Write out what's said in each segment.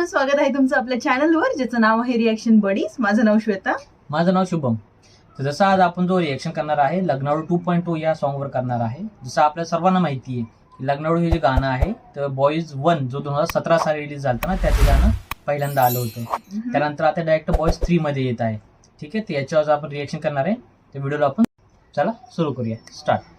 मित्रांनो, स्वागत आहे तुमचं आपल्या चॅनलवर, ज्याचं नाव आहे रिॲक्शन बडीज. माझं नाव श्वेता. माझं नाव शुभम. तर जसं आज आपण जो रिॲक्शन करणार आहे लग्नाळू 2.0 या सॉन्गवर करणार आहे. जसं आपल्या सर्वांना माहिती आहे की लग्नाळू हे जे गाणं आहे तर बॉईज 1 जो 2017 साली रिलीज झालं ना, त्याचं गाणं पहिल्यांदा आलं होतं. त्यानंतर आता डायरेक्ट बॉईज 3 मध्ये येत आहे. ठीक आहे, तर याच्यावर आपण रिॲक्शन करणार आहे. त्या व्हिडिओला आपण चला सुरू करूया. स्टार्ट.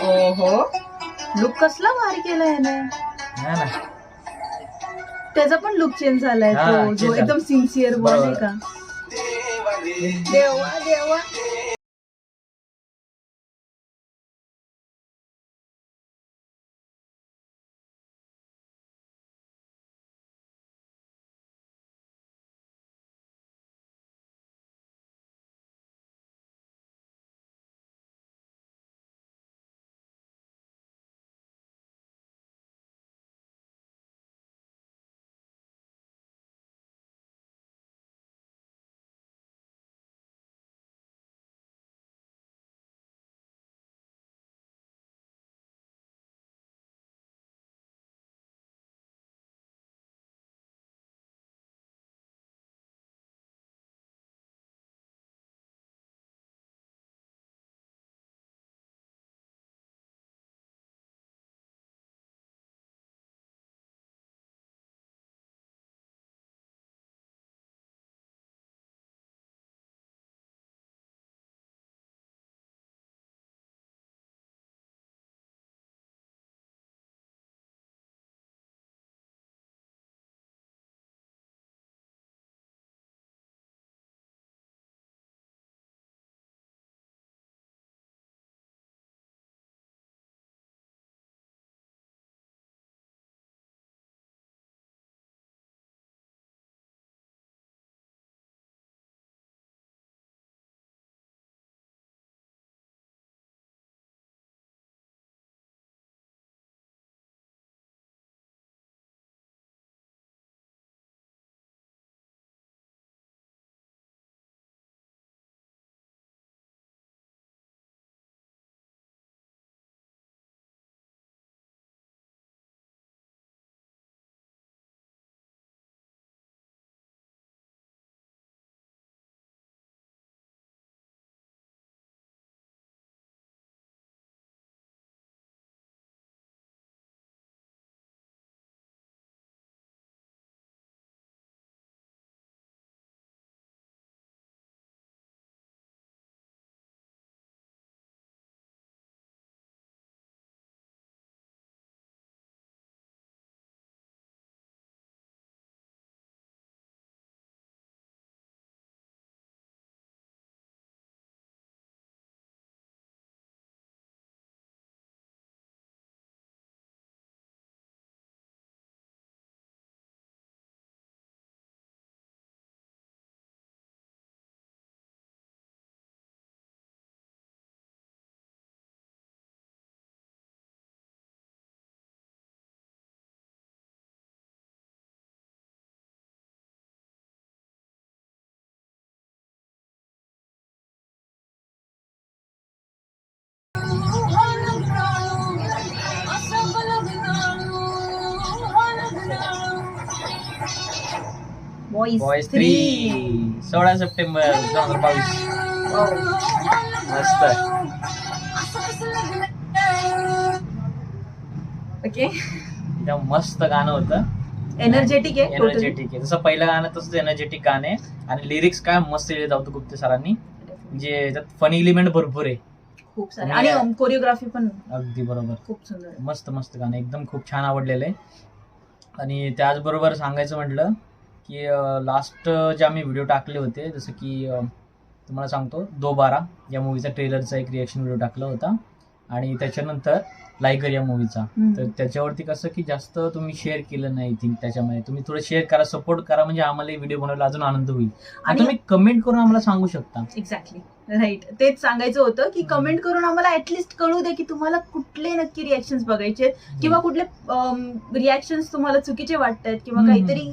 ओहो, लुक कसला भारी केलाय याने. नाही ना, त्याचा पण लुक चेंज झालाय, हा, तो जो change एकदम सिन्सिअर बॉय आहे का. देवा देवा. Boys 3 16 September 2022. मस्त. ओके, एकदम मस्त गाणं होतं. एनर्जेटिक आहे. एनर्जेटिक आहे. जसं पहिलं गाणं तसंच एनर्जेटिक गाणं आहे. आणि लिरिक्स काय मस्त लिहिले जाऊ गुप्ते सरांनी. म्हणजे त्यात फनी एलिमेंट भरपूर आहे. खूप सारे, आणि कोरिओग्राफी पण अगदी बरोबर. खूप सुंदर आहे. मस्त मस्त गाणं, एकदम खूप छान आवडलेलं आहे. आणि त्याचबरोबर सांगायचं म्हटलं की लास्ट जे आम्ही व्हिडिओ टाकले होते, जसं की तुम्हाला सांगतो 2/12 या मूवीचा ट्रेलरचा एक रिॲक्शन व्हिडिओ टाकला होता. आणि त्याच्यानंतर लायगर या मूवीचा. तर त्याच्यावरती कसं की जास्त तुम्ही शेअर केलं नाही. थिंक त्याच्यामध्ये तुम्ही थोडं शेअर करा, सपोर्ट करा, म्हणजे आम्हाला व्हिडिओ बनवायला अजून आनंद होईल. आणि तुम्ही कमेंट करून आम्हाला सांगू शकता. Exactly, right. तेच सांगायचं होतं की कमेंट करून आम्हाला ऍटलिस्ट कळू दे की तुम्हाला कुठले नक्की रिॲक्शन्स बघायचे, किंवा कुठले रिॲक्शन्स तुम्हाला चुकीचे वाटतात, किंवा काहीतरी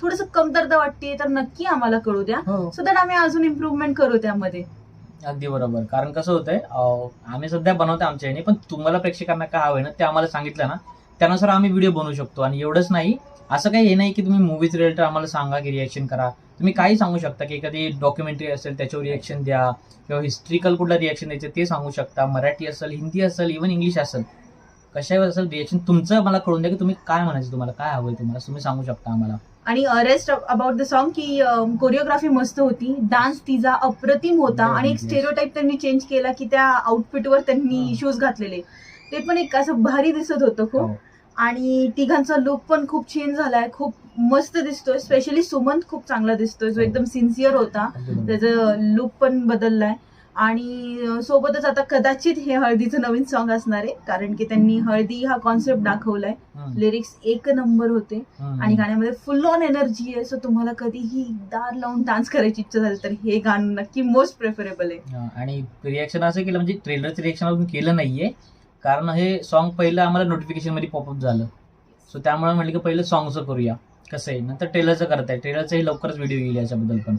थोडंसं कमतरता वाटते, तर नक्की आम्हाला कळू द्या, सो दॅट आम्ही अजून इम्प्रूव्हमेंट करू त्यामध्ये. अगदी बरोबर. कारण कसं होतंय, आम्ही सध्या बनवतो आमच्या ह्याने, पण तुम्हाला प्रेक्षकांना काय हवंय ना ते आम्हाला सांगितलं ना, त्यानुसार आम्ही व्हिडिओ बनवू शकतो. आणि एवढंच नाही, असं काही हे नाही की तुम्ही मूवीज रिलेटेड आम्हाला सांगा की रिएक्शन करा. तुम्ही काही सांगू शकता, की एखादी डॉक्युमेंटरी असेल त्याच्यावर रिएक्शन द्या, किंवा हिस्ट्रिकल कुठला रिएक्शन द्यायचं ते सांगू शकता. मराठी असेल, हिंदी असेल, इव्हन इंग्लिश असेल, कशावर असेल रिएक्शन तुमचं मला कळून द्या, की तुम्ही काय म्हणायचं, तुम्हाला काय हवंय, तुम्ही सांगू शकता आम्हाला. आणि रेस्ट अबाउट द सॉन्ग की कोरिओग्राफी मस्त होती, डान्स तिचा अप्रतिम होता. Very आणि एक yes. स्टेरिओटाईप त्यांनी चेंज केला की त्या आउटफिटवर त्यांनी हा. शूज घातलेले, ते पण एक असं भारी दिसत होतं खूप. हो. आणि तिघांचा लुक पण खूप चेंज झालाय, खूप मस्त दिसतोय. स्पेशली सुमंत खूप चांगला दिसतोय, जो एकदम सिन्सिअर होता, अगदी बरोबर. त्याचं लुक पण बदललाय. आणि सोबतच आता कदाचित हे हळदीचं नवीन सॉन्ग असणार आहे, कारण की त्यांनी हळदी हा कॉन्सेप्ट दाखवलाय. हम्म. लिरिक्स एक नंबर होते हम्म. आणि गाण्यामध्ये फुल ऑन एनर्जी आहे. सो तुम्हाला कधीही दार लावून डान्स करायची इच्छा झाली तर हे गाणं नक्की मोस्ट प्रेफरेबल आहे. हा, आणि रिएक्शन असं केलं, म्हणजे ट्रेलरचं रिएक्शन अजून केलं नाहीये, कारण हे सॉन्ग पहिलं आम्हाला नोटिफिकेशन मध्ये पॉपअप झालं. सो त्यामुळे म्हटलं की पहिलं सॉंगचं करूया, कसं आहे, नंतर ट्रेलरचं करताय. ट्रेलरचं हे लवकरच व्हिडिओ येईल याच्याबद्दल पण.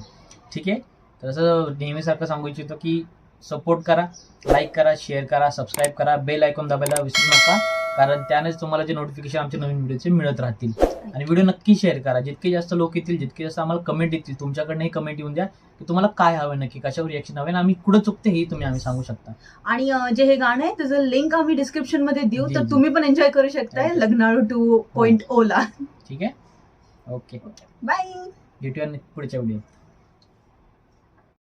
ठीक आहे. तर असं नेहमीसारखं सांगू इच्छितो की सपोर्ट करा, लाईक करा, शेअर करा, सबस्क्राईब करा, बेल आयकॉन दाबायला विसरू नका, कारण त्यानेच तुम्हाला जे नोटिफिकेशन आमच्या नवीन व्हिडिओचे मिळत राहतील. आणि व्हिडिओ नक्की शेअर करा. जितके जास्त लोक येतील, जितके जास्त आम्हाला कमेंट येतील, तुमच्याकडनंही कमेंट येऊन द्या की तुम्हाला काय हवं नक्की, कशावर रिएक्शन हवे, आणि आम्ही कुठं चुकते हे तुम्ही आम्ही सांगू शकता. आणि जे हे गाणं आहे त्याचं लिंक आम्ही डिस्क्रिप्शन मध्ये देऊ, जी, तर जी. तुम्ही पण एन्जॉय करू शकताय Okay. लग्नाळू 2.0 ला. ठीक आहे. Okay, bye. भेटूया पुढच्या व्हिडिओत.